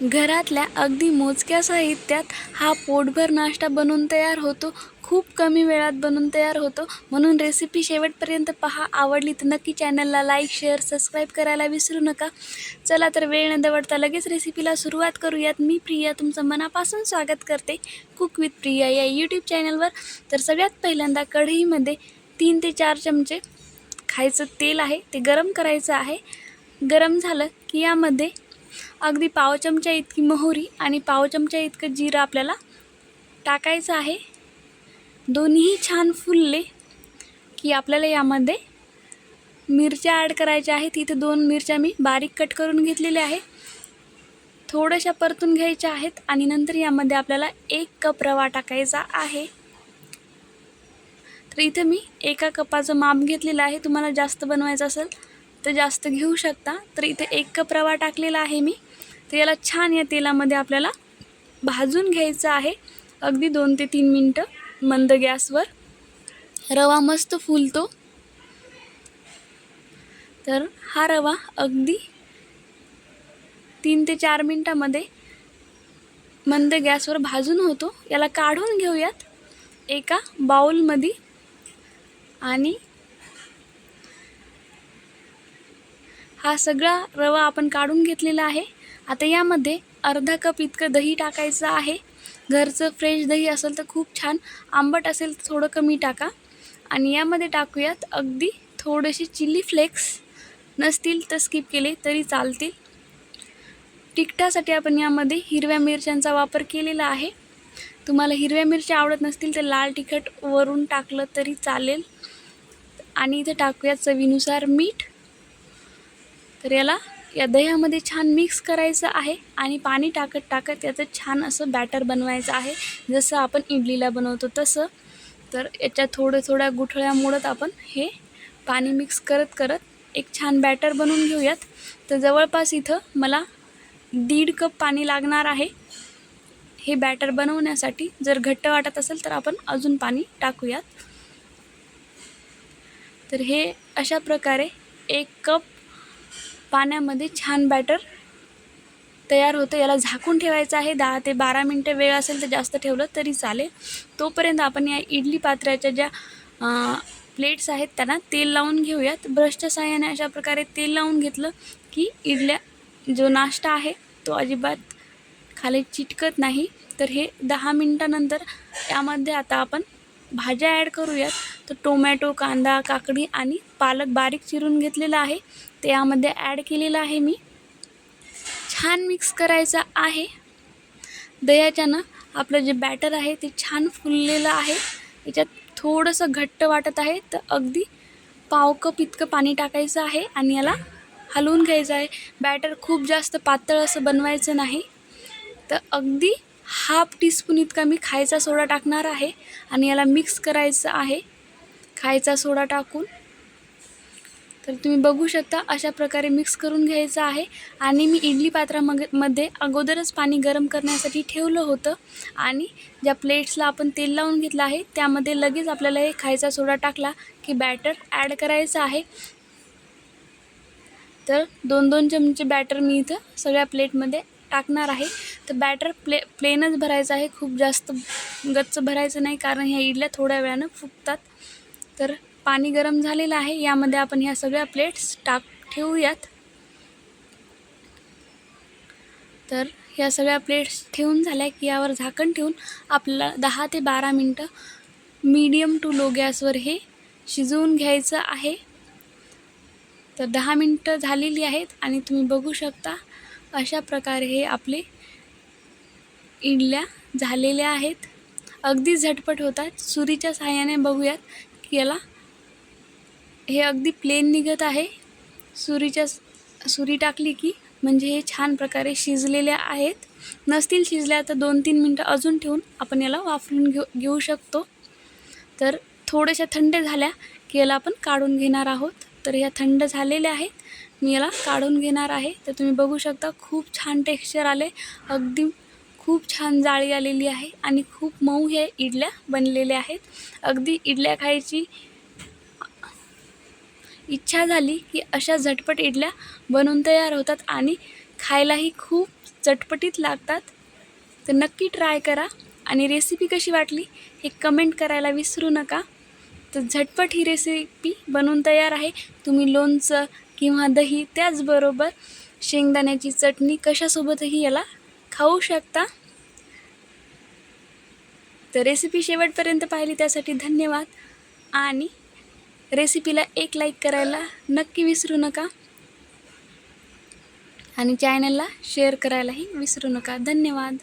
घरातल्या अगदी मोजक्या साहित्यात हा पोटभर नाश्ता बनवून तयार होतो. खूप कमी वेळात बनवून तयार होतो. म्हणून रेसिपी शेवटपर्यंत पहा. आवडली तर नक्की चॅनलला लाईक, शेअर, सबस्क्राईब करायला विसरू नका. चला तर वेळ न दवडता लगेच रेसिपीला सुरुवात करूयात. मी प्रिया तुमचं मनापासून स्वागत करते कुक विथ प्रिया या यूट्यूब चॅनलवर. तर सगळ्यात पहिल्यांदा कढईमध्ये 3 ते 4 चमचे खायचं तेल आहे ते गरम करायचं आहे. गरम झालं की यामध्ये अगदी पाव चमचा इतकी मोहरी आणि पाव चमचा इतकं जिरं आपल्याला टाकायचं आहे. दोन्हीही छान फुलले की आपल्याला यामध्ये मिरच्या ॲड करायच्या आहेत. इथे 2 मिरच्या मी बारीक कट करून घेतलेल्या आहे. थोड्याशा परतून घ्यायच्या आहेत आणि नंतर यामध्ये आपल्याला 1 कप रवा टाकायचा आहे. तर इथे मी 1 कपाचं माप घेतलेलं आहे. तुम्हाला जास्त बनवायचं असेल तर जास्त घेऊ शकता. तर इथे 1 कप रवा टाकलेला आहे मी. तर याला छान या तेलामध्ये आपल्याला भाजून घ्यायचं आहे. अगदी 2 ते 3 मिनटं मंद गॅसवर. रवा मस्त फुलतो. तर हा रवा अगदी 3 ते 4 मिनटामध्ये मंद गॅसवर भाजून होतो. याला काढून घेऊयात एका बाउलमध्ये. आणि हा सगळा रवा आपण काढून घेतलेला आहे. आता यामध्ये अर्धा कप इतकं दही टाकायचं आहे. घरचं फ्रेश दही असेल तर खूप छान, आंबट असेल तर थोडं कमी टाका. आणि यामध्ये टाकूयात अगदी थोडेसे चिली फ्लेक्स. नसतील तर स्किप केले तरी चालतील. तिखटासाठी आपण यामध्ये हिरव्या मिरच्यांचा वापर केलेला आहे. तुम्हाला हिरव्या मिरच्या आवडत नसतील तर लाल तिखट वरून टाकलं तरी चालेल. आणि इथे टाकूयात चवीनुसार मीठ. तर याला या दह्यामध्ये छान मिक्स करायचं आहे आणि पाणी टाकत टाकत याचं छान असं बॅटर बनवायचं आहे, जसं आपण इडलीला बनवतो तसं. तर याच्या थोड्या गुठळ्या मोडत आपण हे पाणी मिक्स करत करत एक छान बॅटर बनवून घेऊयात. तर जवळपास इथं मला 1.5 कप पाणी लागणार आहे हे बॅटर बनवण्यासाठी. जर घट्ट वाटत असेल तर आपण अजून पाणी टाकूयात. तर हे अशा प्रकारे 1 कप पाण्यामध्ये छान बॅटर तयार होतं. याला झाकून ठेवायचं आहे 10 ते 12 मिनटं. वेळ असेल तर जास्त ठेवलं तरी चालेल. तोपर्यंत आपण या इडली पात्राच्या ज्या प्लेट्स आहेत त्यांना तेल लावून घेऊयात. ब्रशच्या साहाय्याने अशा प्रकारे तेल लावून घेतलं की इडल्या जो नाश्ता आहे तो अजिबात खाली चिटकत नाही. तर हे 10 मिनटानंतर यामध्ये आता आपण भाज्या ॲड करूयात. तर टोमॅटो, कांदा, काकडी आणि पालक बारीक चिरून घेतलेला आहे ते यामध्ये ॲड केलेलं आहे मी. छान मिक्स करायचं आहे. दह्याच्यानं आपलं जे बॅटर आहे ते छान फुललेलं आहे. याच्यात थोडंसं घट्ट वाटत आहे तर अगदी पाव कप इतकं पाणी टाकायचं आहे आणि याला हलवून घ्यायचं आहे. बॅटर खूप जास्त पातळ असं बनवायचं नाही. तर अगदी 1/2 टीस्पून इतका मी खायचा सोडा टाकणार आहे आणि याला मिक्स करायचं आहे खायचा सोडा टाकून. तर तुम्ही बघू शकता अशा प्रकारे मिक्स करून घ्यायचं आहे. आणि मी इडली पात्रामध्ये अगोदरच पाणी गरम करण्यासाठी ठेवलं होतं आणि ज्या प्लेट्सला आपण तेल लावून घेतलं आहे त्यामध्ये लगेच आपल्याला हे खायचा सोडा टाकला की बॅटर ॲड करायचं आहे. तर 2-2 चमचे बॅटर मी इथं सगळ्या प्लेटमध्ये टाकणार आहे. तर बॅटर प्लेनच भरायचं आहे, खूप जास्त गच्च भरायचं नाही, कारण ह्या इडल्या थोड्या वेळानं फुगतात. तर पाणी गरम झालेलं आहे. यामध्ये आपण ह्या सगळ्या प्लेट्स ठेवूयात. तर ह्या सगळ्या प्लेट्स ठेवून झाल्या की यावर झाकण ठेवून आपल्याला 10 ते 12 मिनटं मीडियम टू लो गॅसवर हे शिजवून घ्यायचं आहे. तर 10 मिनटं झालेली आहेत आणि तुम्ही बघू शकता अशा प्रकारे हे आपले इडल्या झालेल्या आहेत. अगदी झटपट होतात. सुरीच्या साहाय्याने बघूयात की याला हे अगदी प्लेन निघत आहे. सुरी टाकली की म्हणजे हे छान प्रकारे शिजलेल्या आहेत. नसतील शिजल्या तर 2-3 मिनटं अजून ठेवून आपण याला वाफवून घेऊ शकतो. तर थोड्याशा थंड झाल्या की याला आपण काढून घेणार आहोत. तर ह्या थंड झालेल्या आहेत. मी याला काढून घेणार आहे. तर तुम्ही बघू शकता खूप छान टेक्स्चर आले. अगदी खूप छान जाळी आलेली आहे आणि खूप मऊ हे इडल्या बनलेल्या आहेत. अगदी इडल्या खायची इच्छा झाली की अशा झटपट इडल्या बनवून तयार होतात आणि खायलाही खूप चटपटीत लागतात. तर नक्की ट्राय करा आणि रेसिपी कशी वाटली हे कमेंट करायला विसरू नका. तर झटपट ही रेसिपी बनवून तयार आहे. तुम्ही लोणचं किंवा दही त्याचबरोबर शेंगदाण्याची चटणी कशासोबतही याला खाऊ शकता. तर रेसिपी शेवटपर्यंत पाहिली त्यासाठी धन्यवाद आणि रेसिपीला एक लाईक करायला नक्की विसरू नका आणि चॅनलला शेअर करायलाही विसरू नका. धन्यवाद.